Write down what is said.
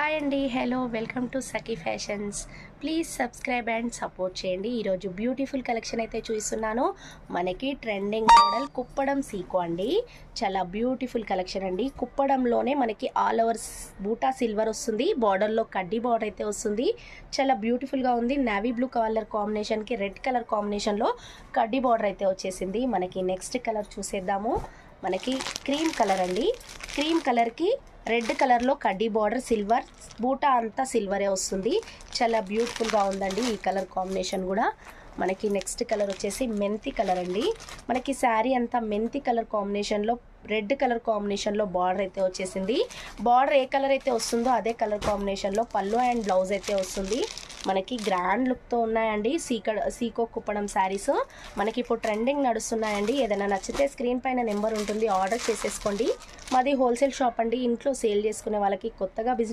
Hi అండి, hello, welcome to Sakhi fashions. Please subscribe and support చేయండి. ఈరోజు beautiful collection అయితే చూస్తున్నాను. మనకి ట్రెండింగ్ మోడల్ కుప్పడం సీకో అండి. చాలా బ్యూటిఫుల్ కలెక్షన్ అండి. కుప్పడంలోనే మనకి ఆల్ ఓవర్ బూటా సిల్వర్ వస్తుంది, బార్డర్లో కడ్డీ బార్డర్ అయితే వస్తుంది. చాలా బ్యూటిఫుల్గా ఉంది. నేవీ బ్లూ కలర్ కాంబినేషన్కి రెడ్ కలర్ కాంబినేషన్లో కడ్డీ బార్డర్ అయితే వచ్చేసింది. మనకి నెక్స్ట్ కలర్ చూసేద్దాము. మనకి క్రీమ్ కలర్ అండి. క్రీమ్ కలర్కి రెడ్ కలర్లో కడ్డీ బార్డర్, సిల్వర్ బూటా అంతా సిల్వరే వస్తుంది. చాలా బ్యూటిఫుల్గా ఉందండి ఈ కలర్ కాంబినేషన్ కూడా. మనకి నెక్స్ట్ కలర్ వచ్చేసి మెంతి కలర్ అండి. మనకి శారీ అంతా మెంతి కలర్ కాంబినేషన్లో రెడ్ కలర్ కాంబినేషన్లో బార్డర్ అయితే వచ్చేసింది. బార్డర్ ఏ కలర్ అయితే వస్తుందో అదే కలర్ కాంబినేషన్లో పళ్ళు అండ్ బ్లౌజ్ అయితే వస్తుంది. మనకి గ్రాండ్ లుక్తో ఉన్నాయండి సీకో కుప్పడం శారీస్. మనకి ఇప్పుడు ట్రెండింగ్ నడుస్తున్నాయండి. ఏదైనా నచ్చితే స్క్రీన్ పైన నెంబర్ ఉంటుంది, ఆర్డర్ చేసేసుకోండి. మాది హోల్సేల్ షాప్ అండి. ఇంట్లో సేల్ చేసుకునే వాళ్ళకి, కొత్తగా బిజినెస్